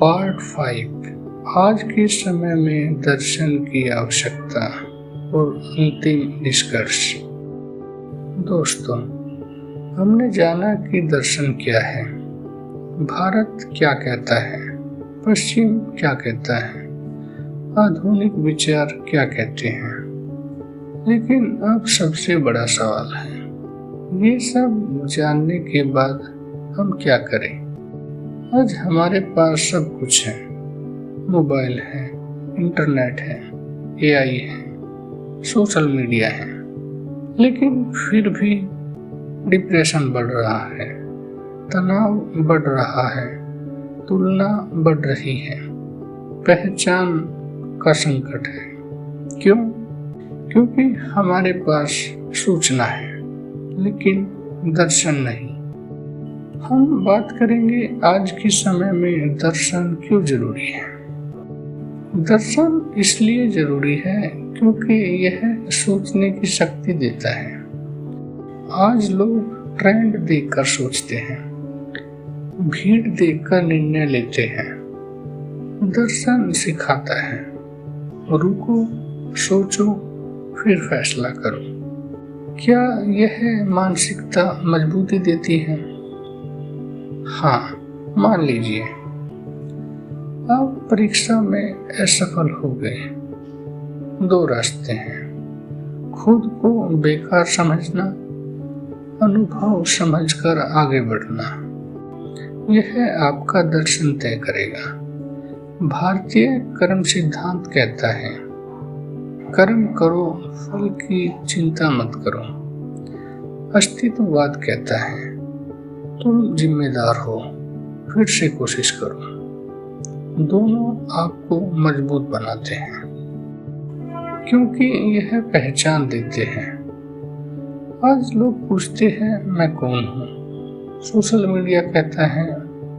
Part 5। आज के समय में दर्शन की आवश्यकता और अंतिम निष्कर्ष। दोस्तों, हमने जाना कि दर्शन क्या है, भारत क्या कहता है, पश्चिम क्या कहता है, आधुनिक विचार क्या कहते हैं। लेकिन अब सबसे बड़ा सवाल है, ये सब जानने के बाद हम क्या करें? आज हमारे पास सब कुछ है, मोबाइल है, इंटरनेट है, एआई है, सोशल मीडिया है, लेकिन फिर भी डिप्रेशन बढ़ रहा है, तनाव बढ़ रहा है, तुलना बढ़ रही है, पहचान का संकट है। क्यों? क्योंकि हमारे पास सूचना है लेकिन दर्शन नहीं। हम बात करेंगे आज के समय में दर्शन क्यों जरूरी है। दर्शन इसलिए जरूरी है क्योंकि यह सोचने की शक्ति देता है। आज लोग ट्रेंड देखकर सोचते हैं, भीड़ देखकर निर्णय लेते हैं। दर्शन सिखाता है, रुको, सोचो, फिर फैसला करो। क्या यह मानसिकता मजबूती देती है? हाँ, मान लीजिए आप परीक्षा में असफल हो गए। दो रास्ते हैं, खुद को बेकार समझना, अनुभव समझकर आगे बढ़ना। यह आपका दर्शन तय करेगा। भारतीय कर्म सिद्धांत कहता है, कर्म करो, फल की चिंता मत करो। अस्तित्ववाद कहता है, तुम जिम्मेदार हो, फिर से कोशिश करो। दोनों आपको मजबूत बनाते हैं क्योंकि यह पहचान देते हैं। आज लोग पूछते हैं, मैं कौन हूँ? सोशल मीडिया कहता है,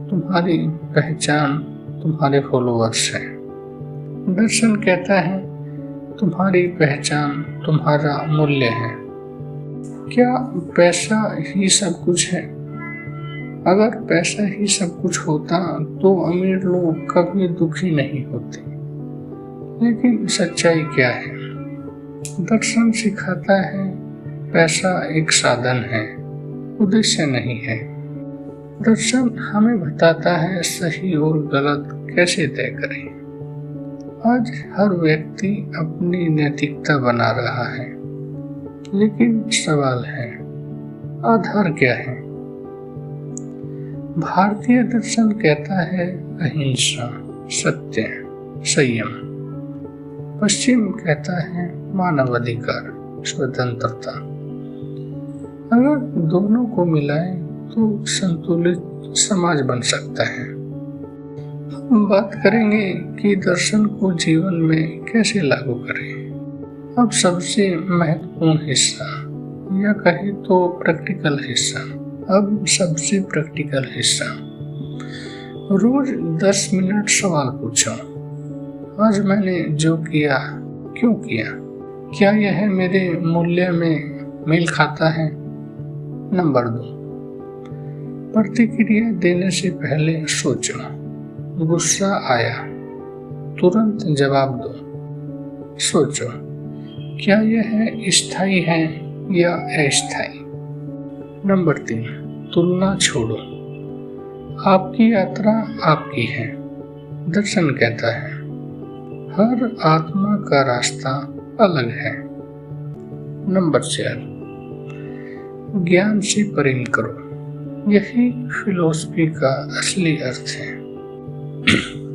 तुम्हारी पहचान तुम्हारे फॉलोअर्स हैं। दर्शन कहता है, तुम्हारी पहचान तुम्हारा मूल्य है। क्या पैसा ही सब कुछ है? अगर पैसा ही सब कुछ होता तो अमीर लोग कभी दुखी नहीं होते। लेकिन सच्चाई क्या है? दर्शन सिखाता है, पैसा एक साधन है, उद्देश्य नहीं है। दर्शन हमें बताता है सही और गलत कैसे तय करें। आज हर व्यक्ति अपनी नैतिकता बना रहा है, लेकिन सवाल है, आधार क्या है? भारतीय दर्शन कहता है अहिंसा, सत्य, संयम। पश्चिम कहता है मानवाधिकार, स्वतंत्रता। अगर दोनों को मिलाएं तो संतुलित समाज बन सकता है। हम बात करेंगे कि दर्शन को जीवन में कैसे लागू करें। अब सबसे महत्वपूर्ण हिस्सा, या कहे तो प्रैक्टिकल हिस्सा। अब सबसे प्रैक्टिकल हिस्सा, रोज 10 मिनट सवाल पूछो। आज मैंने जो किया, क्यों किया? क्या यह मेरे मूल्य में मेल खाता है? नंबर 2, प्रतिक्रिया देने से पहले सोचो। गुस्सा आया, तुरंत जवाब दो। सोचो, क्या यह स्थायी है या अस्थायी? नंबर 3, तुलना छोड़ो। आपकी यात्रा आपकी है। दर्शन कहता है, हर आत्मा का रास्ता अलग है। नंबर 4, ज्ञान से प्रेम करो। यही फिलॉसफी का असली अर्थ है।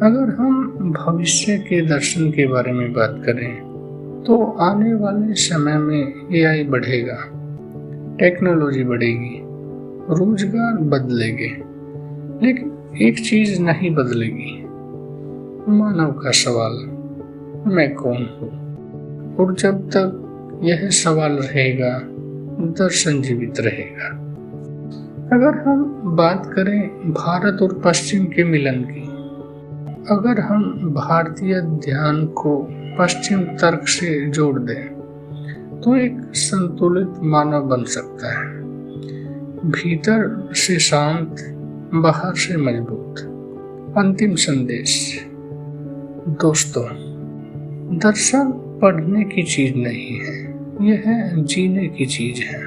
अगर हम भविष्य के दर्शन के बारे में बात करें तो आने वाले समय में एआई बढ़ेगा, टेक्नोलॉजी बढ़ेगी, रोजगार बदलेंगे, लेकिन एक चीज नहीं बदलेगी, मानव का सवाल, मैं कौन हूँ? और जब तक यह सवाल रहेगा, दर्शन जीवित रहेगा। अगर हम बात करें भारत और पश्चिम के मिलन की, अगर हम भारतीय ध्यान को पश्चिम तर्क से जोड़ दें तो एक संतुलित मानव बन सकता है, भीतर से शांत, बाहर से मजबूत। अंतिम संदेश। दोस्तों, दर्शन पढ़ने की चीज नहीं है, यह है जीने की चीज है।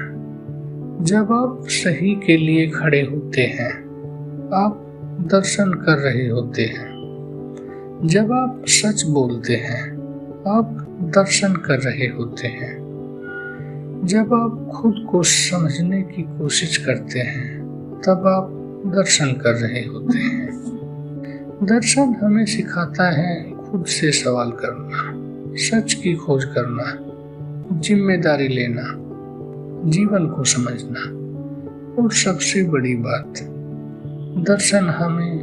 जब आप सही के लिए खड़े होते हैं, आप दर्शन कर रहे होते हैं। जब आप सच बोलते हैं, आप दर्शन कर रहे होते हैं। जब आप खुद को समझने की कोशिश करते हैं, तब आप दर्शन कर रहे होते हैं। दर्शन हमें सिखाता है खुद से सवाल करना, सच की खोज करना, जिम्मेदारी लेना, जीवन को समझना, और सबसे बड़ी बात, दर्शन हमें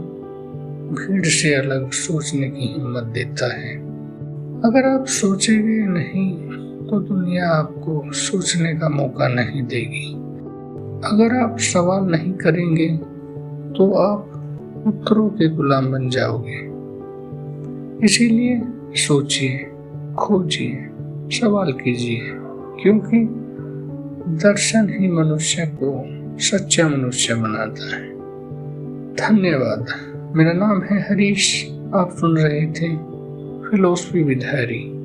भीड़ से अलग सोचने की हिम्मत देता है। अगर आप सोचेंगे नहीं तो दुनिया आपको सोचने का मौका नहीं देगी। अगर आप सवाल नहीं करेंगे तो आप उत्तरों के गुलाम बन जाओगे। इसीलिए सोचिए, खोजिए, सवाल कीजिए, क्योंकि दर्शन ही मनुष्य को सच्चा मनुष्य बनाता है। धन्यवाद। मेरा नाम है हरीश। आप सुन रहे थे फिलोसफी विद हैरी।